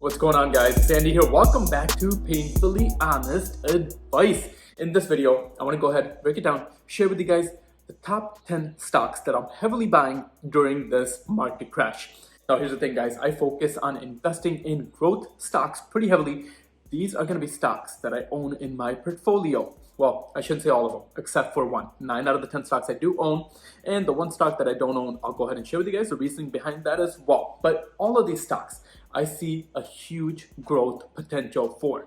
What's going on, guys? Sandy here. Welcome back to Painfully Honest Advice. In this video, I want to go ahead, break it down, share with you guys the top 10 stocks that I'm heavily buying during this market crash. Now, here's the thing, guys. I focus on investing in growth stocks pretty heavily. These are going to be stocks that I own in my portfolio. Well, I shouldn't say all of them, except for one. 9 out of the 10 stocks I do own, and the one stock that I don't own, I'll go ahead and share with you guys the reasoning behind that as well. But all of these stocks, I see a huge growth potential for.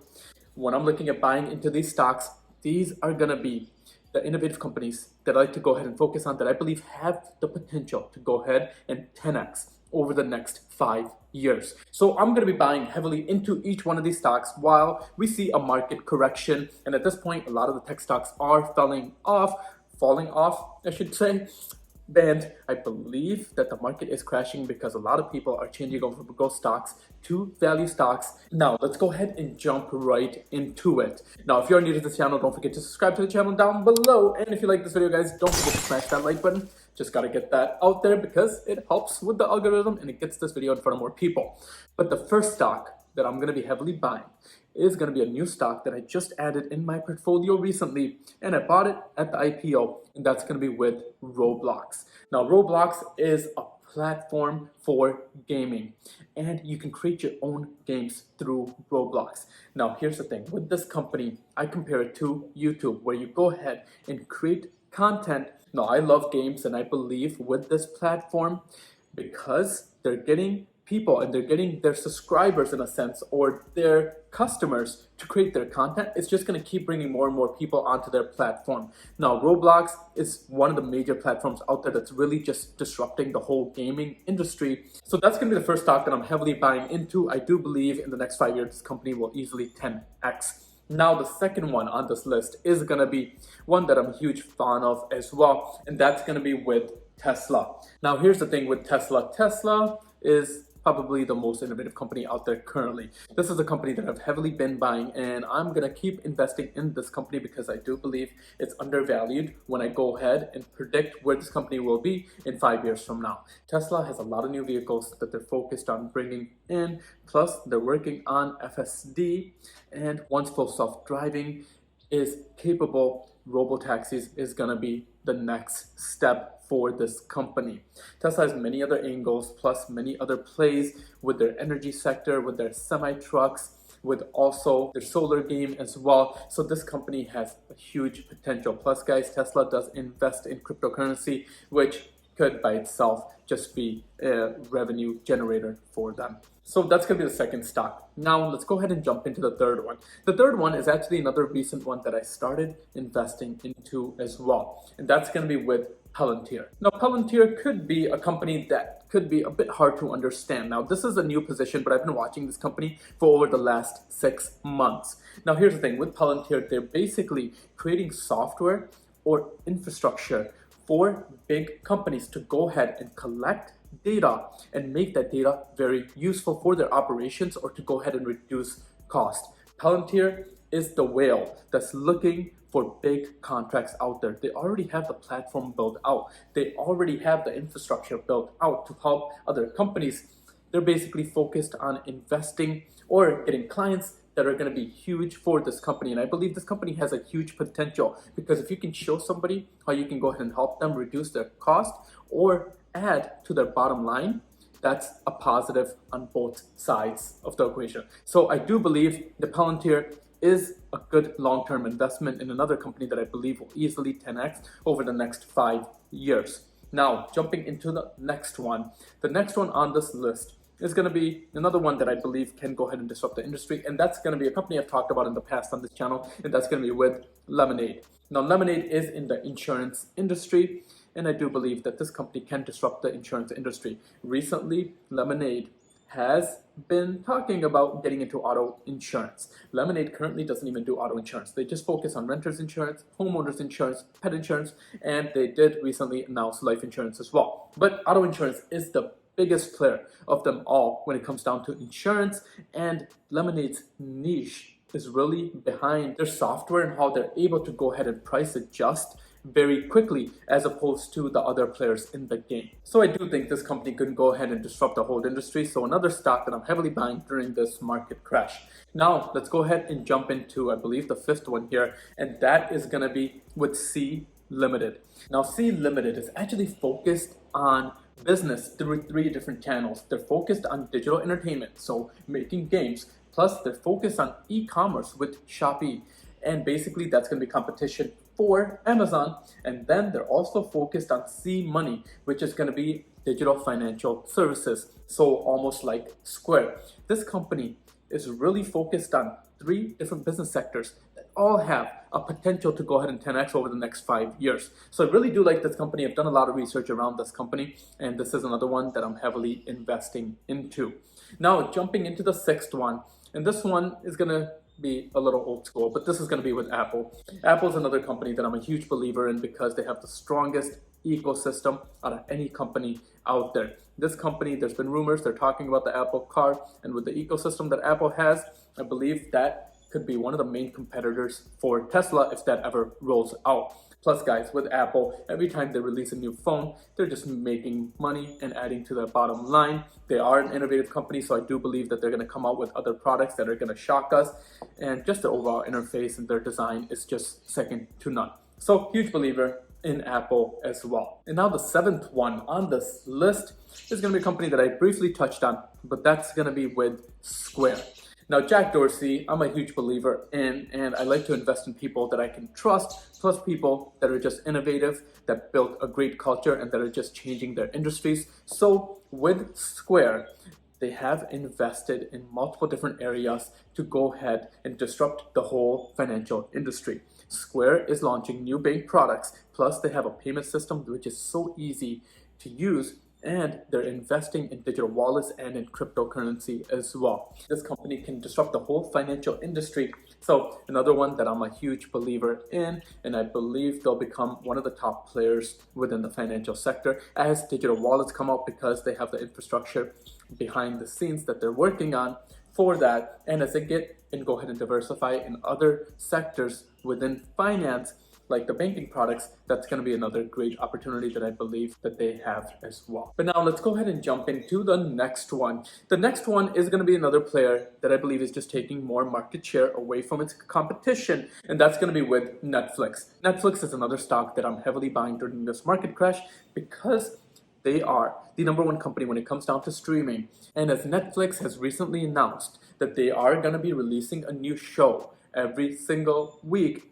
When I'm looking at buying into these stocks, these are gonna be the innovative companies that I like to go ahead and focus on that I believe have the potential to go ahead and 10x over the next 5 years. So I'm going to be buying heavily into each one of these stocks while we see a market correction. And at this point, a lot of the tech stocks are falling off, I should say. And I believe that the market is crashing because a lot of people are changing over from growth stocks to value stocks. Now, let's go ahead and jump right into it. Now, if you're new to this channel, don't forget to subscribe to the channel down below. And if you like this video, guys, don't forget to smash that like button. Just gotta get that out there because it helps with the algorithm and it gets this video in front of more people. But the first stock that I'm gonna be heavily buying is going to be a new stock that I just added in my portfolio recently, and I bought it at the IPO, and that's going to be with Roblox. Now, Roblox is a platform for gaming, and you can create your own games through Roblox. Now, here's the thing. With this company, I compare it to YouTube, where you go ahead and create content. Now, I love games, and I believe with this platform, because they're getting people and they're getting their subscribers in a sense, or their customers to create their content, it's just going to keep bringing more and more people onto their platform. Now, Roblox is one of the major platforms out there that's really just disrupting the whole gaming industry. So that's going to be the first stock that I'm heavily buying into. I do believe in the next 5 years, this company will easily 10x. Now, the second one on this list is going to be one that I'm a huge fan of as well, and that's going to be with Tesla. Now, here's the thing with Tesla. Tesla is probably the most innovative company out there currently. This is a company that I've heavily been buying, and I'm gonna keep investing in this company because I do believe it's undervalued when I go ahead and predict where this company will be in 5 years from now. Tesla has a lot of new vehicles that they're focused on bringing in, plus they're working on FSD, and once full self-driving is capable, robo-taxis is gonna be the next step for this company. Tesla has many other angles, plus many other plays with their energy sector, with their semi-trucks, with also their solar game as well. So this company has a huge potential. Plus, guys, Tesla does invest in cryptocurrency, which could by itself just be a revenue generator for them. So that's going to be the second stock. Now let's go ahead and jump into the third one. The third one is actually another recent one that I started investing into as well, and that's going to be with Palantir. Now, Palantir could be a company that could be a bit hard to understand. Now, this is a new position, but I've been watching this company for over the last 6 months. Now, here's the thing. With Palantir, they're basically creating software or infrastructure for big companies to go ahead and collect data and make that data very useful for their operations, or to go ahead and reduce cost. Palantir is the whale that's looking for big contracts out there. They already have the platform built out. They already have the infrastructure built out to help other companies. They're basically focused on investing or getting clients that are going to be huge for this company. And I believe this company has a huge potential, because if you can show somebody how you can go ahead and help them reduce their cost or add to their bottom line, that's a positive on both sides of the equation. So I do believe the Palantir is a good long-term investment in another company that I believe will easily 10x over the next 5 years. Now, jumping into the next one. The next one on this list is going to be another one that I believe can go ahead and disrupt the industry, and that's going to be a company I've talked about in the past on this channel, and that's going to be with Lemonade. Now, Lemonade is in the insurance industry, and I do believe that this company can disrupt the insurance industry. Recently, Lemonade has been talking about getting into auto insurance. Lemonade currently doesn't even do auto insurance. They just focus on renters insurance, homeowners insurance, pet insurance, and they did recently announce life insurance as well. But auto insurance is the biggest player of them all when it comes down to insurance, and Lemonade's niche is really behind their software and how they're able to go ahead and price adjust very quickly as opposed to the other players in the game. So I do think this company could go ahead and disrupt the whole industry. So another stock that I'm heavily buying during this market crash. Now let's go ahead and jump into, I believe, the fifth one here, and that is going to be with C Limited. Now C Limited is actually focused on business through 3 different channels. They're focused on digital entertainment, so making games, plus they're focused on e-commerce with Shopee, and basically that's going to be competition for Amazon. And then they're also focused on C Money, which is going to be digital financial services, so almost like Square. This company is really focused on 3 different business sectors that all have a potential to go ahead and 10x over the next 5 years. So I really do like this company. I've done a lot of research around this company, and this is another one that I'm heavily investing into. Now jumping into the 6th one, and this one is gonna be a little old school, but this is gonna be with Apple. Apple is another company that I'm a huge believer in because they have the strongest ecosystem out of any company out there. This company, there's been rumors, they're talking about the Apple Car, and with the ecosystem that Apple has, I believe that could be one of the main competitors for Tesla if that ever rolls out. Plus guys, with Apple, every time they release a new phone, they're just making money and adding to their bottom line. They are an innovative company, so I do believe that they're going to come out with other products that are going to shock us, and just the overall interface and their design is just second to none. So huge believer in Apple as well. And now the 7th one on this list is going to be a company that I briefly touched on, but that's going to be with Square. Now, Jack Dorsey, I'm a huge believer in, and I like to invest in people that I can trust, plus people that are just innovative, that built a great culture, and that are just changing their industries. So with Square, they have invested in multiple different areas to go ahead and disrupt the whole financial industry. Square is launching new bank products, plus they have a payment system which is so easy to use, and they're investing in digital wallets and in cryptocurrency as well. This company can disrupt the whole financial industry. So another one that I'm a huge believer in, and I believe they'll become one of the top players within the financial sector as digital wallets come out, because they have the infrastructure behind the scenes that they're working on for that. And as they get and go ahead and diversify in other sectors within finance, like the banking products, that's going to be another great opportunity that I believe that they have as well. But now let's go ahead and jump into the next one. The next one is going to be another player that I believe is just taking more market share away from its competition, and that's going to be with Netflix. Netflix is another stock that I'm heavily buying during this market crash because they are the #1 company when it comes down to streaming. And as Netflix has recently announced that they are going to be releasing a new show every single week,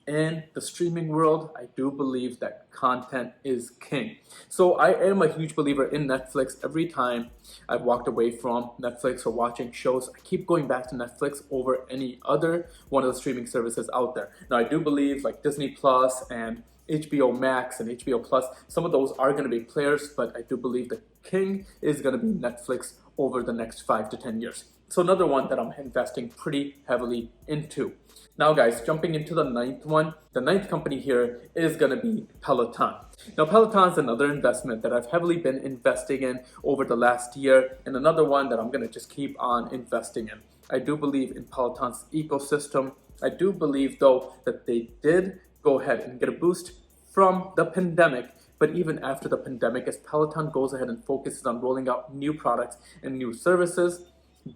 in the streaming world, I do believe that content is king. So I am a huge believer in Netflix. Every time I've walked away from Netflix or watching shows, I keep going back to Netflix over any other one of the streaming services out there. Now I do believe like Disney Plus and HBO Max and HBO Plus, some of those are going to be players, but I do believe the king is going to be Netflix over the next 5 to 10 years. So another one that I'm investing pretty heavily into. Now guys, jumping into the 9th one, the 9th company here is going to be Peloton. Now Peloton is another investment that I've heavily been investing in over the last year, and another one that I'm going to just keep on investing in. I do believe in Peloton's ecosystem. I do believe though that they did go ahead and get a boost from the pandemic, but even after the pandemic, as Peloton goes ahead and focuses on rolling out new products and new services,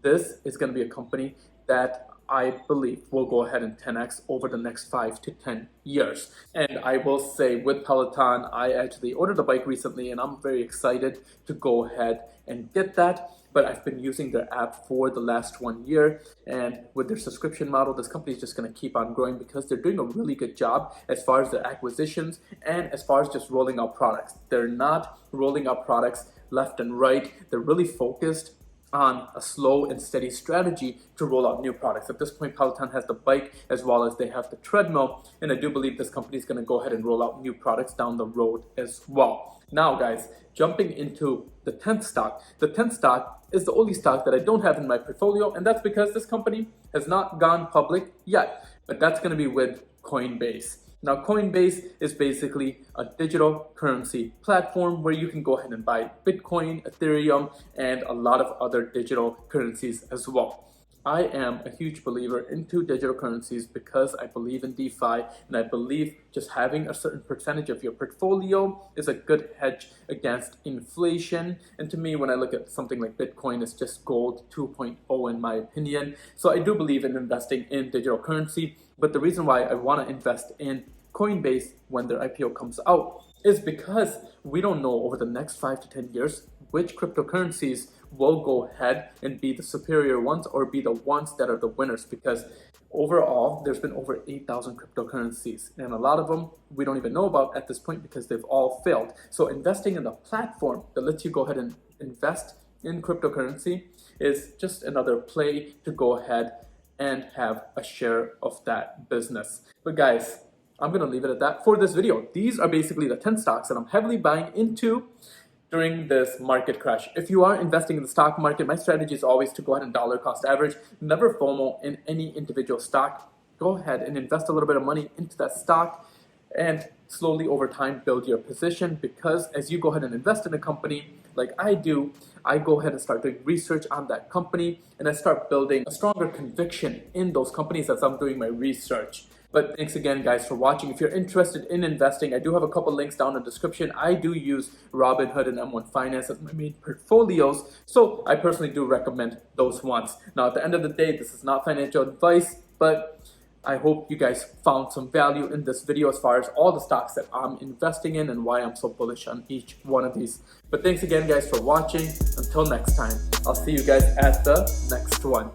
this is going to be a company that I believe will go ahead and 10x over the next 5 to 10 years. And I will say with Peloton, I actually ordered a bike recently and I'm very excited to go ahead and get that. But I've been using their app for the last 1 year, and with their subscription model, this company is just going to keep on growing because they're doing a really good job as far as their acquisitions and as far as just rolling out products. They're not rolling out products left and right. They're really focused on a slow and steady strategy to roll out new products. At this point, Peloton has the bike as well as they have the treadmill, and I do believe this company is going to go ahead and roll out new products down the road as well. Now guys, jumping into the 10th stock. The 10th stock is the only stock that I don't have in my portfolio, and that's because this company has not gone public yet, but that's going to be with Coinbase. Now, Coinbase is basically a digital currency platform where you can go ahead and buy Bitcoin, Ethereum, and a lot of other digital currencies as well. I am a huge believer into digital currencies because I believe in DeFi, and I believe just having a certain percentage of your portfolio is a good hedge against inflation. And to me, when I look at something like Bitcoin, it's just gold 2.0 in my opinion. So I do believe in investing in digital currency, but the reason why I want to invest in Coinbase when their IPO comes out is because we don't know over the next 5 to 10 years which cryptocurrencies will go ahead and be the superior ones or be the ones that are the winners, because overall there's been over 8,000 cryptocurrencies and a lot of them we don't even know about at this point because they've all failed. So investing in the platform that lets you go ahead and invest in cryptocurrency is just another play to go ahead and have a share of that business. But guys, I'm going to leave it at that for this video. These are basically the 10 stocks that I'm heavily buying into during this market crash. If you are investing in the stock market, my strategy is always to go ahead and dollar cost average. Never FOMO in any individual stock. Go ahead and invest a little bit of money into that stock and slowly over time build your position, because as you go ahead and invest in a company like I do, I go ahead and start doing research on that company and I start building a stronger conviction in those companies as I'm doing my research. But thanks again, guys, for watching. If you're interested in investing, I do have a couple links down in the description. I do use Robinhood and M1 Finance as my main portfolios, so I personally do recommend those ones. Now, at the end of the day, this is not financial advice, but I hope you guys found some value in this video as far as all the stocks that I'm investing in and why I'm so bullish on each one of these. But thanks again, guys, for watching. Until next time, I'll see you guys at the next one.